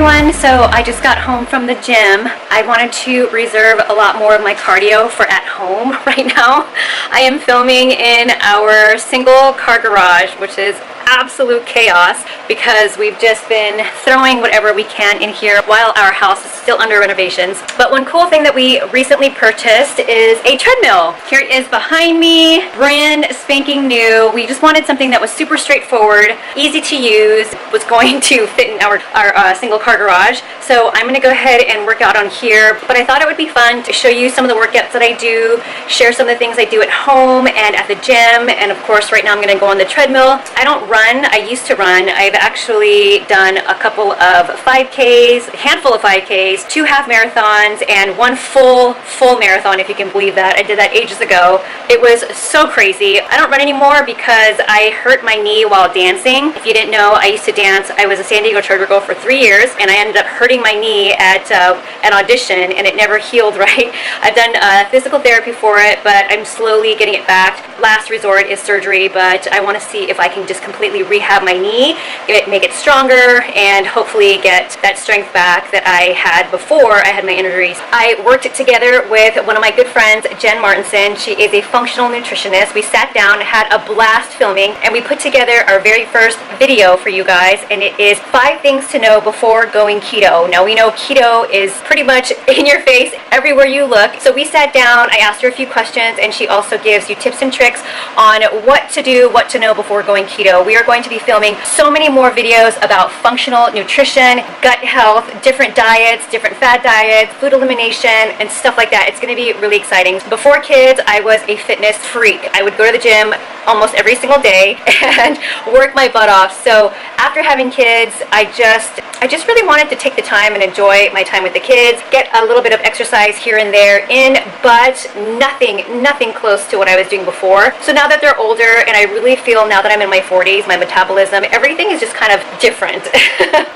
everyone, so I just got home from the gym. I wanted to reserve a lot more of my cardio for at home right now. I am filming in our single car garage, which is absolute chaos because we've just been throwing whatever we can in here while our house is still under renovations. But one cool thing that we recently purchased is a treadmill. Here it is behind me, brand spanking new. We just wanted something that was super straightforward, easy to use, was going to fit in our single car garage. So I'm gonna go ahead and work out on here, but I thought it would be fun to show you some of the workouts that I do, share some of the things I do at home and at the gym, and of course right now I'm gonna go on the treadmill. I don't run. I used to run. I've actually done a couple of 5Ks, a handful of 5Ks, 2 half marathons, and 1 full marathon, if you can believe that. I did that ages ago. It was so crazy. I don't run anymore because I hurt my knee while dancing. If you didn't know, I used to dance. I was a San Diego Charter girl for 3 years, and I ended up hurting my knee at an audition, and it never healed right. I've done physical therapy for it, but I'm slowly getting it back. Last resort is surgery, but I want to see if I can just completely rehab my knee, make it stronger, and hopefully get that strength back that I had before I had my injuries. I worked together with one of my good friends, Jen Martinson. She is a functional nutritionist. We sat down, had a blast filming, and we put together our very first video for you guys, and it is 5 things to know before going keto. Now we know keto is pretty much in your face everywhere you look. So we sat down, I asked her a few questions, and she also gives you tips and tricks on what to do, what to know before going keto. We are going to be filming so many more videos about functional nutrition, gut health, different diets, different fad diets, food elimination, and stuff like that. It's going to be really exciting. Before kids, I was a fitness freak. I would go to the gym almost every single day and work my butt off. So after having kids, I just really wanted to take the time and enjoy my time with the kids, get a little bit of exercise here and there in, but nothing close to what I was doing before. So now that they're older, and I really feel now that I'm in my 40s, my metabolism, everything is just kind of different.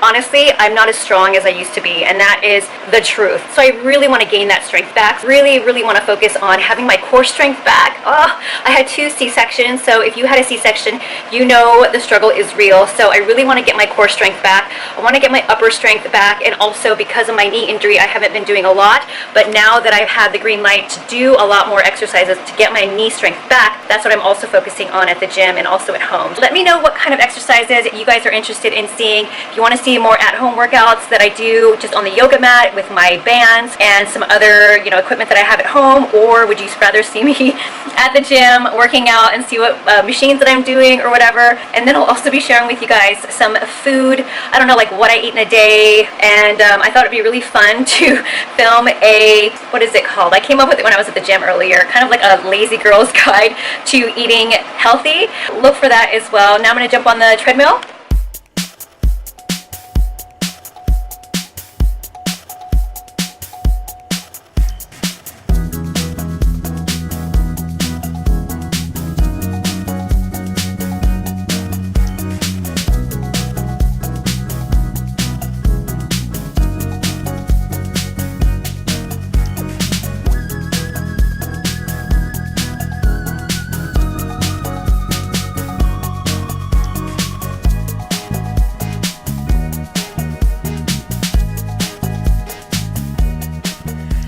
Honestly, I'm not as strong as I used to be, and that is the truth. So I really want to gain that strength back. Really want to focus on having my core strength back. Oh, I had 2 C-sections, so if you had a C-section, you know the struggle is real. So I really want to get my core strength back. I want to get my upper strength back, and also because of my knee injury, I haven't been doing a lot, but now that I've had the green light to do a lot more exercises to get my knee strength back, that's what I'm also focusing on at the gym and also at home. Let me know what kind of exercises you guys are interested in seeing. If you want to see more at-home workouts that I do just on the yoga mat with my bands and some other, equipment that I have at home, or would you rather see me at the gym working out and see what machines that I'm doing or whatever? And then I'll also be sharing with you guys some food, I don't know, like what I eat in a day, and I thought it'd be really fun to film a, what is it called? I came up with it when I was at the gym earlier, kind of like a lazy girl's guide to eating healthy. Look for that as well. Now I'm going to jump on the treadmill.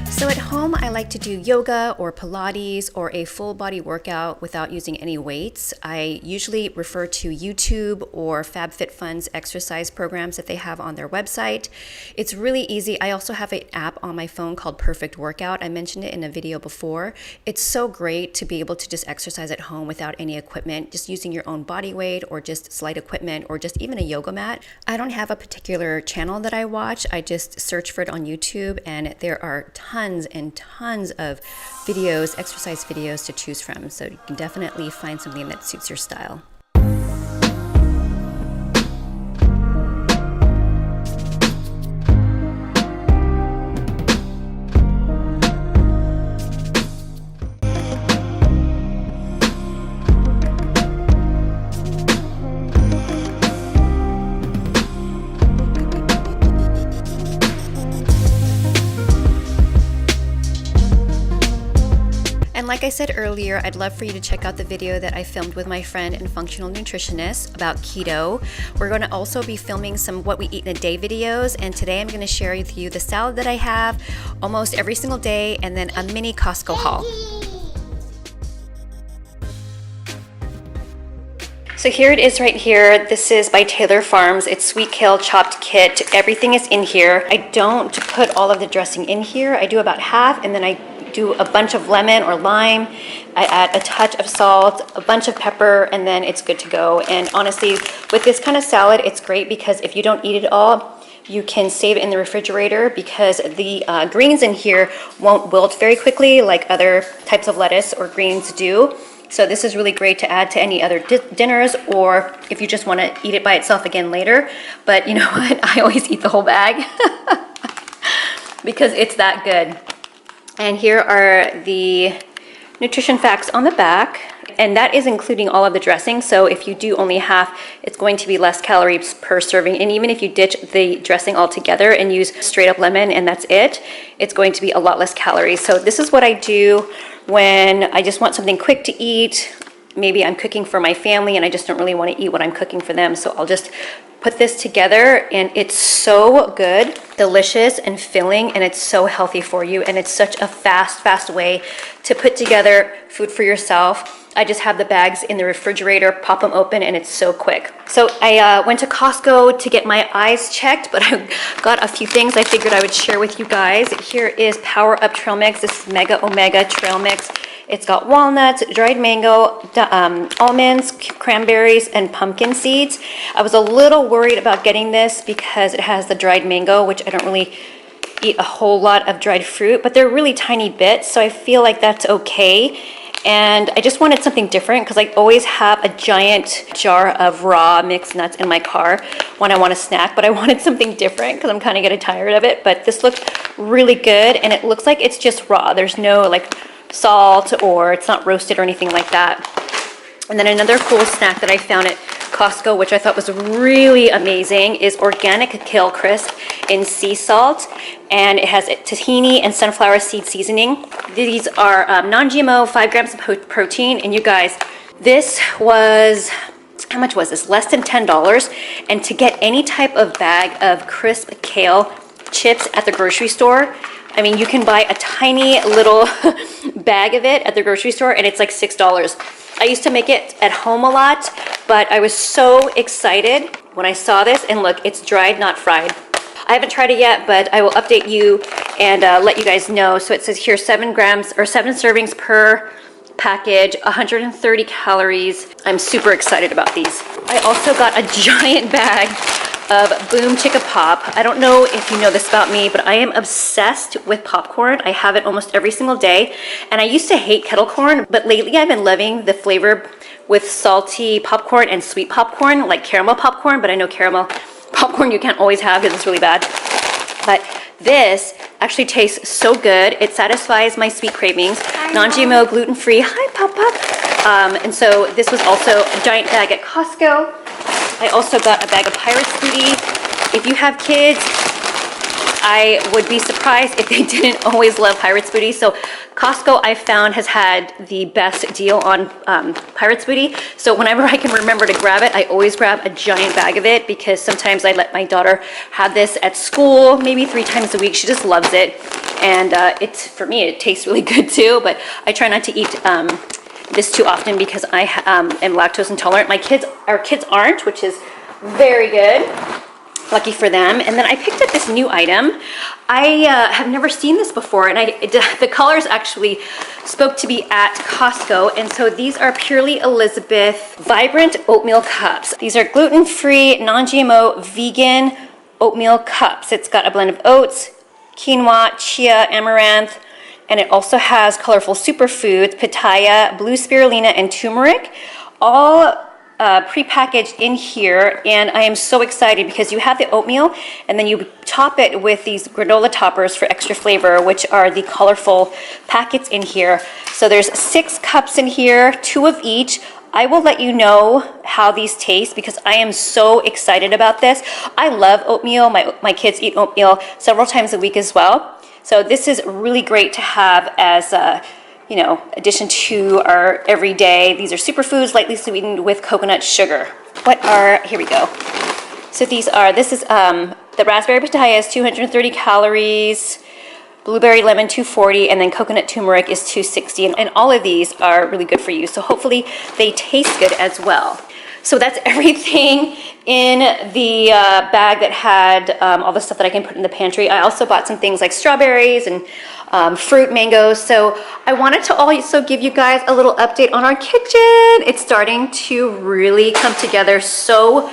So at home, I like to do yoga or Pilates or a full body workout without using any weights. I usually refer to YouTube or FabFitFun's exercise programs that they have on their website. It's really easy. I also have an app on my phone called Perfect Workout. I mentioned it in a video before. It's so great to be able to just exercise at home without any equipment, just using your own body weight or just slight equipment or just even a yoga mat. I don't have a particular channel that I watch. I just search for it on YouTube, and there are tons and tons of videos, exercise videos to choose from. So you can definitely find something that suits your style. And like I said earlier, I'd love for you to check out the video that I filmed with my friend and functional nutritionist about keto. We're going to also be filming some what we eat in a day videos, and today I'm going to share with you the salad that I have almost every single day, and then a mini Costco haul. So here it is right here. This is by Taylor Farms. It's sweet kale chopped kit. Everything is in here. I don't put all of the dressing in here. I do about half, and then I do a bunch of lemon or lime. I add a touch of salt, a bunch of pepper, and then it's good to go. And honestly, with this kind of salad, it's great because if you don't eat it all, you can save it in the refrigerator because the greens in here won't wilt very quickly like other types of lettuce or greens do. So this is really great to add to any other dinners, or if you just want to eat it by itself again later. But you know what? I always eat the whole bag because it's that good. And here are the nutrition facts on the back, and that is including all of the dressing. So if you do only half, it's going to be less calories per serving. And even if you ditch the dressing altogether and use straight up lemon and that's it, it's going to be a lot less calories. So this is what I do when I just want something quick to eat. Maybe I'm cooking for my family and I just don't really want to eat what I'm cooking for them. So I'll just put this together, and it's so good, delicious and filling, and it's so healthy for you. And it's such a fast way to put together food for yourself. I just have the bags in the refrigerator, pop them open, and it's so quick. So I went to Costco to get my eyes checked, but I got a few things I figured I would share with you guys. Here is Power Up Trail Mix. This is Mega Omega Trail Mix. It's got walnuts, dried mango, almonds, cranberries, and pumpkin seeds. I was a little worried about getting this because it has the dried mango, which I don't really eat a whole lot of dried fruit, but they're really tiny bits, so I feel like that's okay. And I just wanted something different because I always have a giant jar of raw mixed nuts in my car when I want a snack, but I wanted something different because I'm kind of getting tired of it. But this looks really good, and it looks like it's just raw. There's no like salt, or it's not roasted or anything like that. And then another cool snack that I found at Costco, which I thought was really amazing, is organic kale crisp in sea salt, and it has tahini and sunflower seed seasoning. These are non-GMO, 5 grams of protein, and you guys, this was, how much was this? Less than $10. And to get any type of bag of crisp kale chips at the grocery store, I mean, you can buy a tiny little bag of it at the grocery store, and it's like $6. I used to make it at home a lot, but I was so excited when I saw this, and look, it's dried, not fried. I haven't tried it yet, but I will update you and let you guys know. So it says here 7 grams or 7 servings per package, 130 calories. I'm super excited about these. I also got a giant bag of Boom Chicka Pop. I don't know if you know this about me, but I am obsessed with popcorn. I have it almost every single day, and I used to hate kettle corn, but lately I've been loving the flavor with salty popcorn and sweet popcorn, like caramel popcorn, but I know caramel popcorn you can't always have because it's really bad. But this actually tastes so good. It satisfies my sweet cravings. Non-GMO, gluten-free. Hi, Papa. And so this was also a giant bag at Costco. I also got a bag of Pirate's Booty. If you have kids, I would be surprised if they didn't always love Pirate's Booty. So Costco, I found, has had the best deal on Pirate's Booty. So whenever I can remember to grab it, I always grab a giant bag of it because sometimes I let my daughter have this at school, maybe 3 times a week. She just loves it. And it's, for me, it tastes really good too, but I try not to eat this too often because I am lactose intolerant. Our kids aren't, which is very good. Lucky for them. And then I picked up this new item. I have never seen this before, and the colors actually spoke to me at Costco. And so these are Purely Elizabeth Vibrant Oatmeal Cups. These are gluten-free, non-GMO, vegan oatmeal cups. It's got a blend of oats, quinoa, chia, amaranth, and it also has colorful superfoods, pitaya, blue spirulina, and turmeric, all pre-packaged in here. And I am so excited because you have the oatmeal and then you top it with these granola toppers for extra flavor, which are the colorful packets in here. So there's 6 cups in here, 2 of each. I will let you know how these taste because I am so excited about this. I love oatmeal. My kids eat oatmeal several times a week as well. So this is really great to have as you know, addition to our everyday. These are superfoods, lightly sweetened with coconut sugar. Here we go. So this is the raspberry pitaya is 230 calories, blueberry lemon 240, and then coconut turmeric is 260. And all of these are really good for you. So hopefully they taste good as well. So that's everything in the bag that had all the stuff that I can put in the pantry. I also bought some things like strawberries and fruit, mangoes. So I wanted to also give you guys a little update on our kitchen. It's starting to really come together so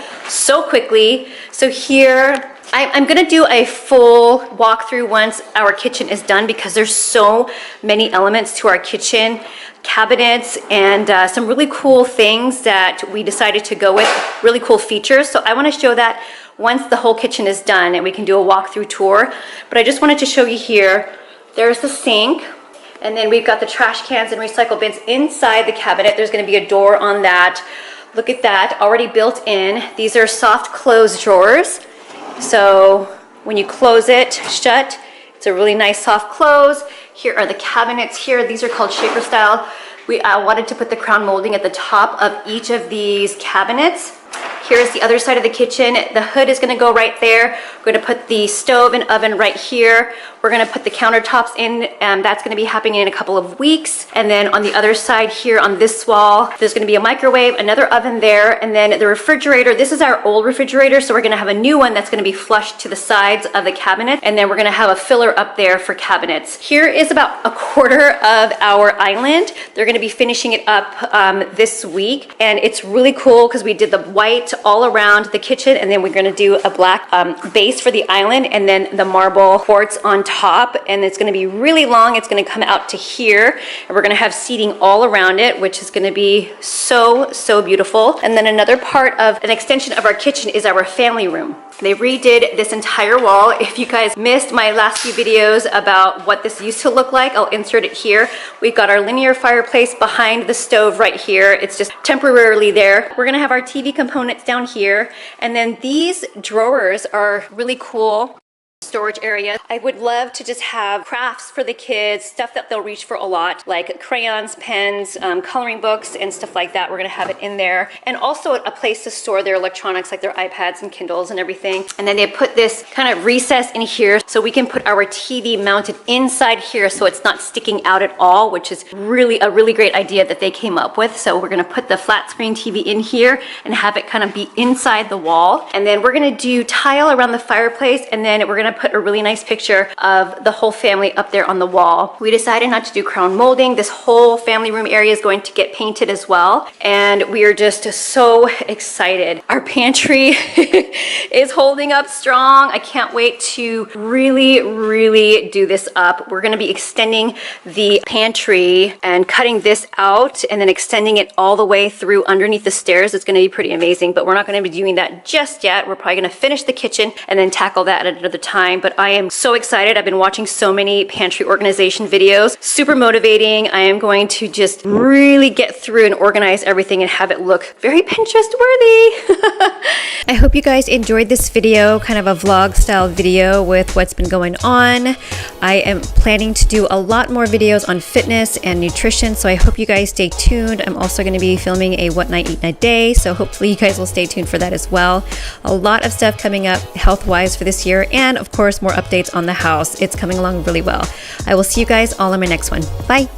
quickly. So here, I'm gonna do a full walkthrough once our kitchen is done because there's so many elements to our kitchen. Cabinets and some really cool things that we decided to go with, really cool features. So I want to show that once the whole kitchen is done and we can do a walkthrough tour. But I just wanted to show you here, there's the sink, and then we've got the trash cans and recycle bins inside the cabinet. There's going to be a door on that. Look at that, already built in. These are soft close drawers. So when you close it shut, it's a really nice soft close. Here are the cabinets here. These are called shaker style. We wanted to put the crown molding at the top of each of these cabinets. Here's the other side of the kitchen. The hood is gonna go right there. We're gonna put the stove and oven right here. We're gonna put the countertops in, and that's gonna be happening in a couple of weeks. And then on the other side here on this wall, there's gonna be a microwave, another oven there, and then the refrigerator. This is our old refrigerator, so we're gonna have a new one that's gonna be flush to the sides of the cabinet, and then we're gonna have a filler up there for cabinets. Here is about a quarter of our island. They're gonna be finishing it up this week, and it's really cool because we did the white all around the kitchen, and then we're going to do a black base for the island, and then the marble quartz on top, and it's going to be really long. It's going to come out to here, and we're going to have seating all around it, which is going to be so beautiful. And then another part of an extension of our kitchen is our family room. They redid this entire wall. If you guys missed my last few videos about what this used to look like, I'll insert it here. We've got our linear fireplace behind the stove right here. It's just temporarily there. We're gonna have our TV components down here. And then these drawers are really cool. Storage area. I would love to just have crafts for the kids, stuff that they'll reach for a lot, like crayons, pens, coloring books, and stuff like that. We're gonna have it in there. And also a place to store their electronics, like their iPads and Kindles and everything. And then they put this kind of recess in here so we can put our TV mounted inside here so it's not sticking out at all, which is really a really great idea that they came up with. So we're gonna put the flat screen TV in here and have it kind of be inside the wall. And then we're gonna do tile around the fireplace, and then we're gonna put a really nice picture of the whole family up there on the wall. We decided not to do crown molding. This whole family room area is going to get painted as well, and we are just so excited. Our pantry is holding up strong. I can't wait to really do this up. We're going to be extending the pantry and cutting this out and then extending it all the way through underneath the stairs. It's going to be pretty amazing, but we're not going to be doing that just yet. We're probably going to finish the kitchen and then tackle that at another time. But I am so excited. I've been watching so many pantry organization videos. Super motivating. I am going to just really get through and organize everything and have it look very Pinterest worthy. I hope you guys enjoyed this video, kind of a vlog style video with what's been going on. I am planning to do a lot more videos on fitness and nutrition, so I hope you guys stay tuned. I'm also going to be filming a What Night Eat in a Day, so hopefully you guys will stay tuned for that as well. A lot of stuff coming up health-wise for this year, and of course more updates on the house. It's coming along really well. I will see you guys all in my next one. Bye.